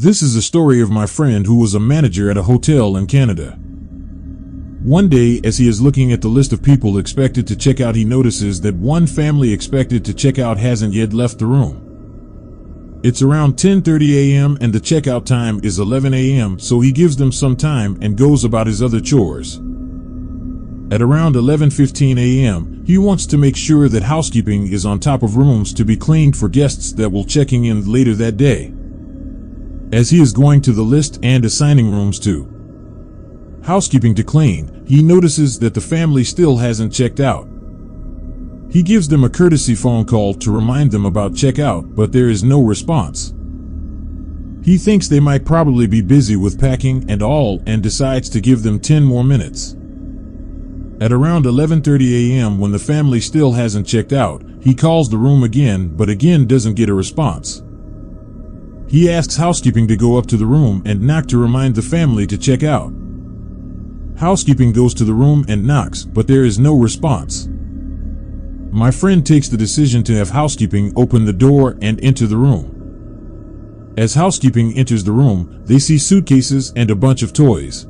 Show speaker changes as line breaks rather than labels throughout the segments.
This is a story of my friend who was a manager at a hotel in Canada. One day, as he is looking at the list of people expected to check out, he notices that one family expected to check out hasn't yet left the room. It's around 10:30 a.m. and the checkout time is 11 a.m., so he gives them some time and goes about his other chores. At around 11:15 a.m., he wants to make sure that housekeeping is on top of rooms to be cleaned for guests that will checking in later that day. As he is going to the list and assigning rooms to housekeeping to clean, he notices that the family still hasn't checked out. He gives them a courtesy phone call to remind them about checkout, but there is no response. He thinks they might probably be busy with packing and all and decides to give them 10 more minutes. At around 11:30 a.m., when the family still hasn't checked out, he calls the room again, but again doesn't get a response. He asks housekeeping to go up to the room and knock to remind the family to check out. Housekeeping goes to the room and knocks, but there is no response. My friend takes the decision to have housekeeping open the door and enter the room. As housekeeping enters the room, they see suitcases and a bunch of toys.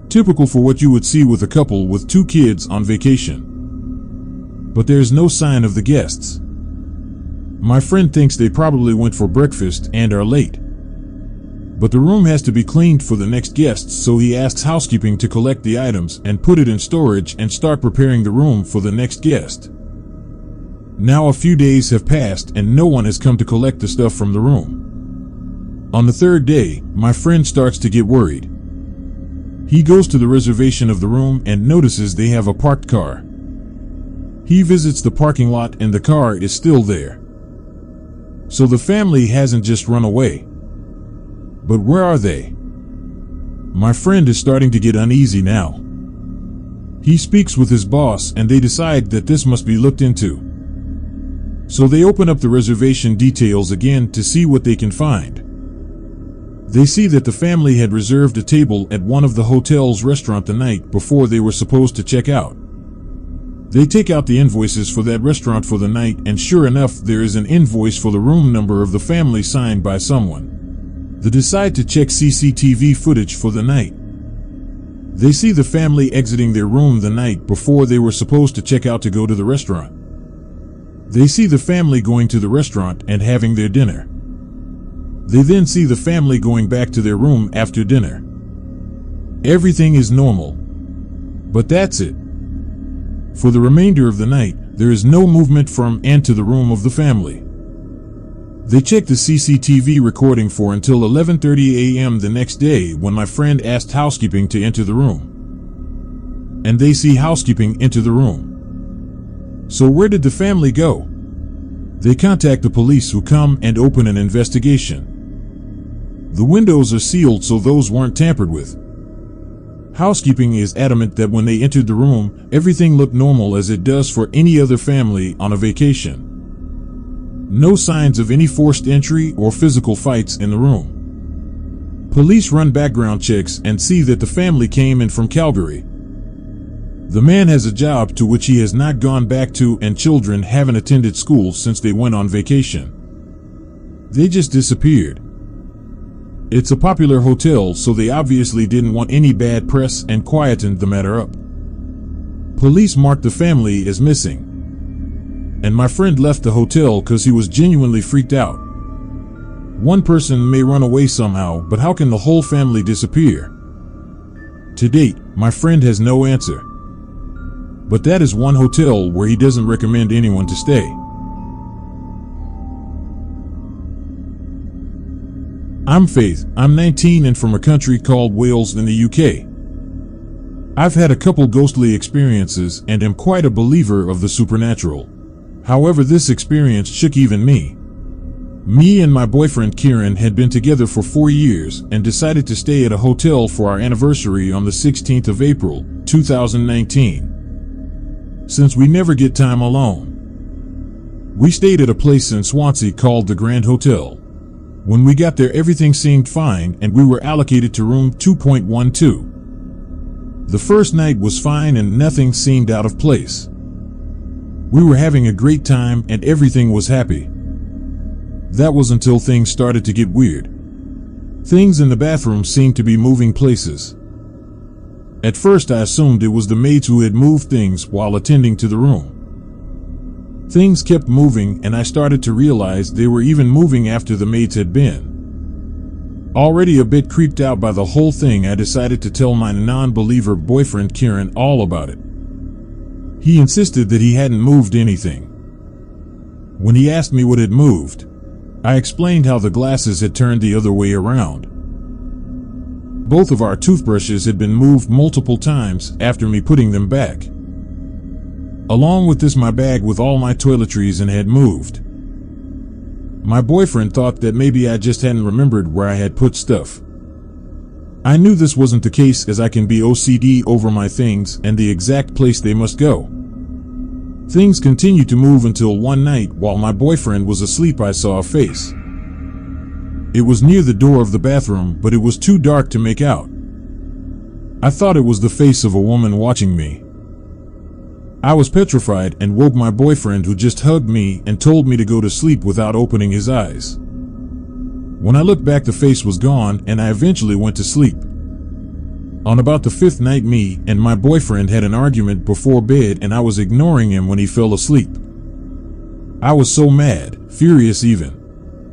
Typical for what you would see with a couple with 2 kids on vacation. But there's no sign of the guests. My friend thinks they probably went for breakfast and are late. But the room has to be cleaned for the next guests, so he asks housekeeping to collect the items and put it in storage and start preparing the room for the next guest. Now a few days have passed and no one has come to collect the stuff from the room. On the 3rd day, my friend starts to get worried. He goes to the reservation of the room and notices they have a parked car. He visits the parking lot and the car is still there. So the family hasn't just run away. But where are they? My friend is starting to get uneasy now. He speaks with his boss and they decide that this must be looked into. So they open up the reservation details again to see what they can find. They see that the family had reserved a table at one of the hotel's restaurant the night before they were supposed to check out. They take out the invoices for that restaurant for the night, and sure enough, there is an invoice for the room number of the family signed by someone. They decide to check CCTV footage for the night. They see the family exiting their room the night before they were supposed to check out to go to the restaurant. They see the family going to the restaurant and having their dinner. They then see the family going back to their room after dinner. Everything is normal. But that's it. For the remainder of the night, there is no movement from and to the room of the family. They check the CCTV recording for until 11:30 a.m. the next day, when my friend asked housekeeping to enter the room. And they see housekeeping enter the room. So where did the family go? They contact the police, who come and open an investigation. The windows are sealed, so those weren't tampered with. Housekeeping is adamant that when they entered the room, everything looked normal as it does for any other family on a vacation. No signs of any forced entry or physical fights in the room. Police run background checks and see that the family came in from Calgary. The man has a job to which he has not gone back to, and children haven't attended school since they went on vacation. They just disappeared. It's a popular hotel, so they obviously didn't want any bad press and quietened the matter up. Police marked the family as missing. And my friend left the hotel because he was genuinely freaked out. One person may run away somehow, but how can the whole family disappear? To date, my friend has no answer. But that is one hotel where he doesn't recommend anyone to stay. I'm Faith. I'm 19 and from a country called Wales in the UK. I've had a couple ghostly experiences and am quite a believer of the supernatural. However, this experience shook even me. Me and my boyfriend Kieran had been together for 4 years and decided to stay at a hotel for our anniversary on the 16th of April, 2019. Since we never get time alone, we stayed at a place in Swansea called the Grand Hotel. When we got there, everything seemed fine and we were allocated to room 2.12. The first night was fine and nothing seemed out of place. We were having a great time and everything was happy. That was until things started to get weird. Things in the bathroom seemed to be moving places. At first I assumed it was the maids who had moved things while attending to the room. Things kept moving and I started to realize they were even moving after the maids had been. Already a bit creeped out by the whole thing, I decided to tell my non-believer boyfriend Kieran all about it. He insisted that he hadn't moved anything. When he asked me what had moved, I explained how the glasses had turned the other way around. Both of our toothbrushes had been moved multiple times after me putting them back. Along with this, my bag with all my toiletries had moved. My boyfriend thought that maybe I just hadn't remembered where I had put stuff. I knew this wasn't the case, as I can be OCD over my things and the exact place they must go. Things continued to move until one night, while my boyfriend was asleep, I saw a face. It was near the door of the bathroom, but it was too dark to make out. I thought it was the face of a woman watching me. I was petrified and woke my boyfriend, who just hugged me and told me to go to sleep without opening his eyes. When I looked back, the face was gone and I eventually went to sleep. On about the fifth night, me and my boyfriend had an argument before bed and I was ignoring him when he fell asleep. I was so mad, furious even.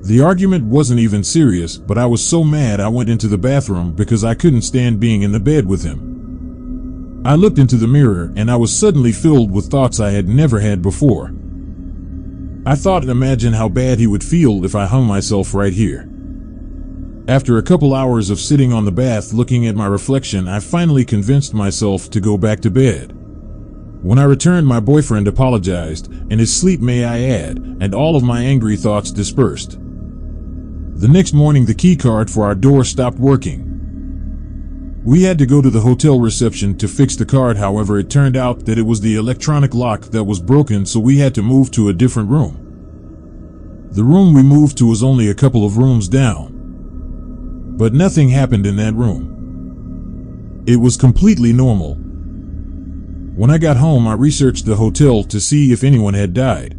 The argument wasn't even serious, but I was so mad I went into the bathroom because I couldn't stand being in the bed with him. I looked into the mirror and I was suddenly filled with thoughts I had never had before. I thought, imagine how bad he would feel if I hung myself right here. After a couple hours of sitting on the bath looking at my reflection, I finally convinced myself to go back to bed. When I returned, my boyfriend apologized, in his sleep may I add, and all of my angry thoughts dispersed. The next morning, the key card for our door stopped working. We had to go to the hotel reception to fix the card. However, it turned out that it was the electronic lock that was broken, so we had to move to a different room. The room we moved to was only a couple of rooms down. But nothing happened in that room. It was completely normal. When I got home, I researched the hotel to see if anyone had died.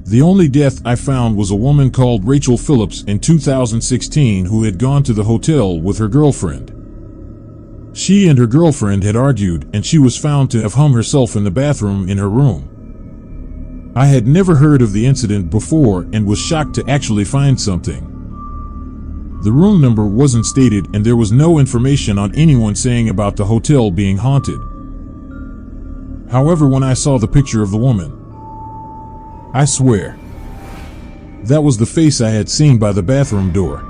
The only death I found was a woman called Rachel Phillips in 2016 who had gone to the hotel with her girlfriend. She and her girlfriend had argued and she was found to have hung herself in the bathroom in her room. I had never heard of the incident before and was shocked to actually find something. The room number wasn't stated and there was no information on anyone saying about the hotel being haunted. However, when I saw the picture of the woman, I swear, that was the face I had seen by the bathroom door.